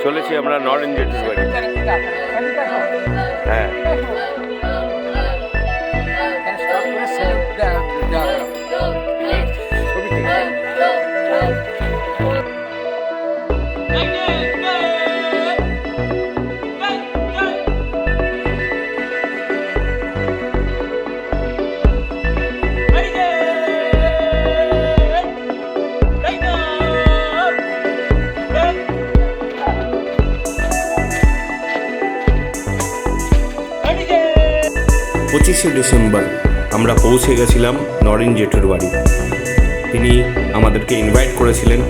চলেছি আমরা নরেন জেঠুর বাড়ি। হ্যাঁ, ডিসেম্বর আমরা পৌঁছে গেছিলাম নরেন জেঠুর বাড়ি। তিনি আমাদেরকে ইনভাইট করেছিলেন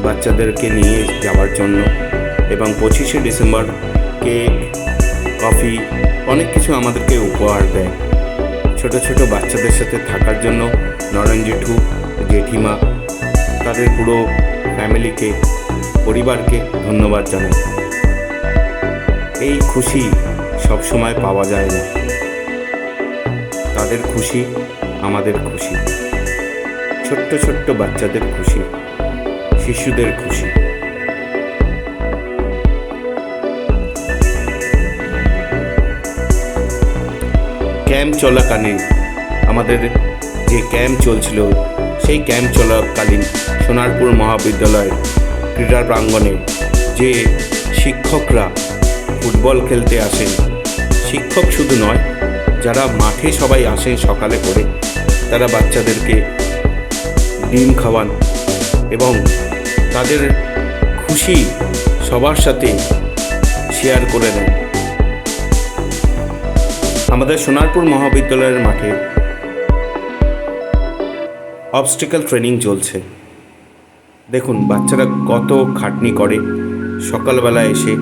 বাচ্চাদেরকে নিয়ে যাওয়ার জন্য, এবং 25শে ডিসেম্বর কেক, কফি, অনেক কিছু আমাদেরকে উপহার দেয়। ছোট ছোট বাচ্চাদের সাথে থাকার জন্য নরেন জেঠু, জেঠিমা, তাদের পুরো ফ্যামিলিকে, পরিবারকে ধন্যবাদ জানাই। এই খুশি সবসময় পাওয়া যায় না। তাদের খুশি আমাদের খুশি, ছোট্ট ছোট্ট বাচ্চাদের খুশি, শিশুদের খুশি। ক্যাম্প চলাকালীন আমাদের যে ক্যাম্প চলছিল, সেই ক্যাম্প চলাকালীন সোনারপুর মহাবিদ্যালয়ের ক্রীড়া প্রাঙ্গণে যে শিক্ষকরা ফুটবল খেলতে আসেন, শিক্ষক শুধু নয়, যারা মাঠে সবাই আসেন সকালে করে, তারা বাচ্চাদেরকে ডিম খাওয়ান এবং তাদের খুশি সবার সাথে শেয়ার করে নেন। আমাদের সোনারপুর মহাবিদ্যালয়ের মাঠে অবস্টিক্যাল ট্রেনিং চলছে। দেখুন বাচ্চারা কত খাটনি করে সকালবেলা এসে,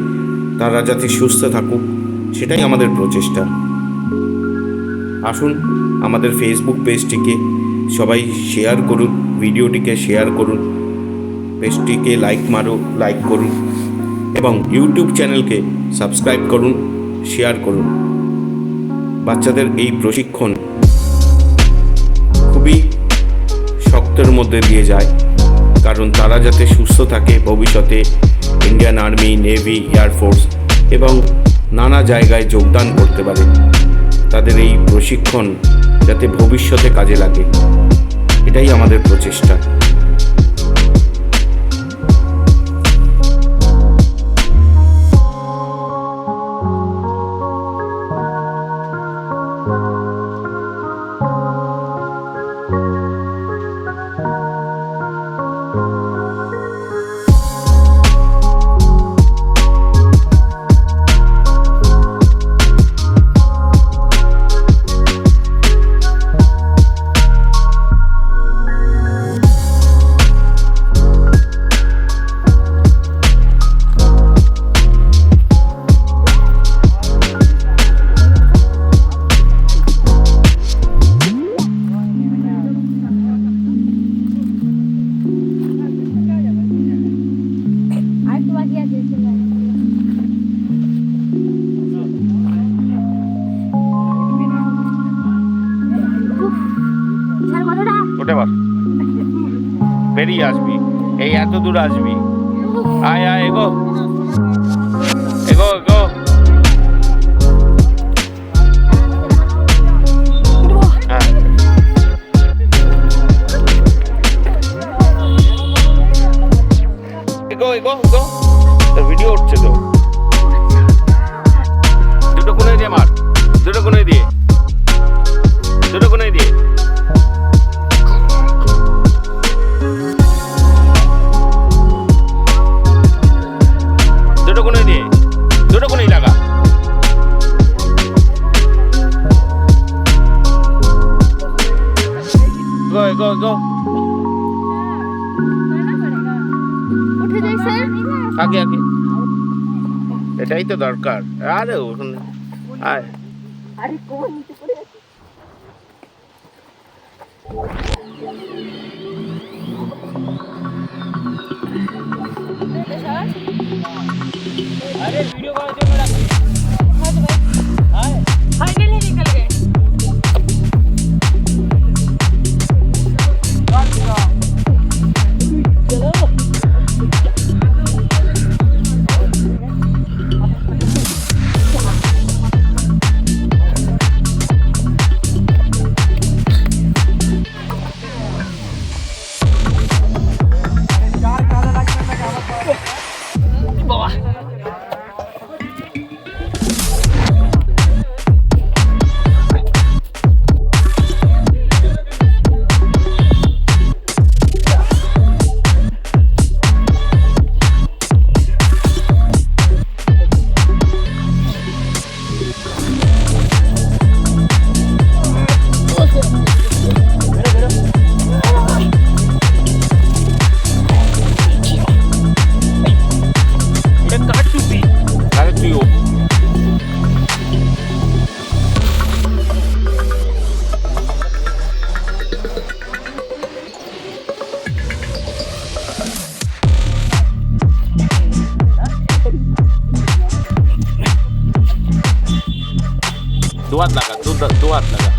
তারা যাতে সুস্থ থাকুক সেটাই আমাদের প্রচেষ্টা। আসুন আমাদের ফেসবুক পেজটিকে সবাই শেয়ার করুন, ভিডিওটিকে শেয়ার করুন, পেজটিকে লাইক করুন এবং ইউটিউব চ্যানেলকে সাবস্ক্রাইব করুন, শেয়ার করুন। বাচ্চাদের এই প্রশিক্ষণ খুবই শক্তের মধ্যে দিয়ে যায়, কারণ তারা যাতে সুস্থ থাকে, ভবিষ্যতে ইন্ডিয়ান আর্মি, নেভি, এয়ারফোর্স এবং নানা জায়গায় যোগদান করতে পারে। তাদের এই প্রশিক্ষণ যাতে ভবিষ্যতে কাজে লাগে, এটাই আমাদের প্রচেষ্টা। ওটা বল, বেরিয়ে আসবি, এই এত দূর আসবি, আয় আয়, এগো এগো এগো। হ্যাঁ, এগো এগো এগো, তোর ভিডিও উঠছে তো। দুটো কোণে দিয়ে মার, দুটো কোণে দিয়ে, দুটো কোণে দিয়ে। দুটো কোণেই লাগা। গো গো গো, আগে আগে, এটাই তো দরকার। আরে ওখানে আয়, আরে কোন নিচে পড়ে আছে। अरे वीडियो कॉल जो मेरा फाइनली निकल गए। दो हाथ लगा, दो हाथ लगा।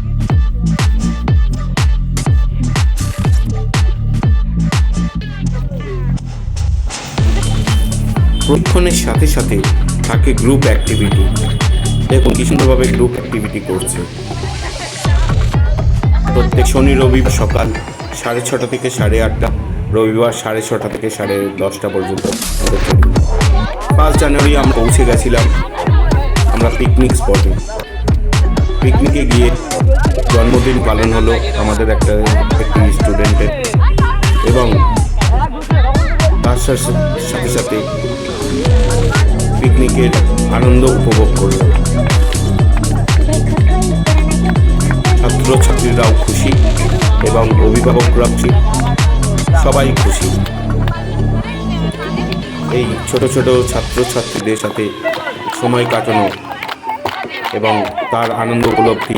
প্রশিক্ষণের সাথে সাথে থাকে গ্রুপ অ্যাক্টিভিটি। দেখুন কি সুন্দরভাবে গ্রুপ অ্যাক্টিভিটি করছে। প্রত্যেক শনি রবিবার সকাল 6:30 থেকে 8:30, রবিবার 6:30 থেকে 10:30 পর্যন্ত। 1 জানুয়ারি আমরা পৌঁছে গেছিলাম আমরা পিকনিক স্পটে। পিকনিকে গিয়ে জন্মদিন পালন হলো আমাদের একটি স্টুডেন্টের, এবং তার সাথে সাথে পিকনিকের আনন্দ উপভোগ করল। ছাত্রছাত্রীরাও খুশি এবং অভিভাবকরাও সবাই খুশি। এই ছোট ছোট ছাত্রছাত্রীদের সাথে সময় কাটানো এবং তার আনন্দ উপলব্ধি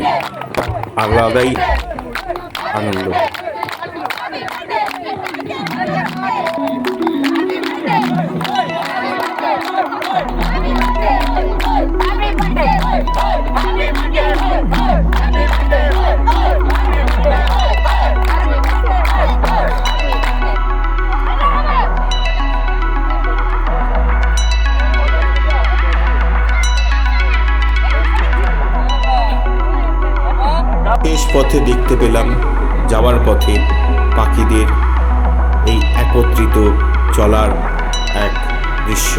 আলাদাই আনন্দ। শেষ পথে দেখতে পেলাম যাওয়ার পথে পাখিদের এই একত্রিত চলার এক দৃশ্য।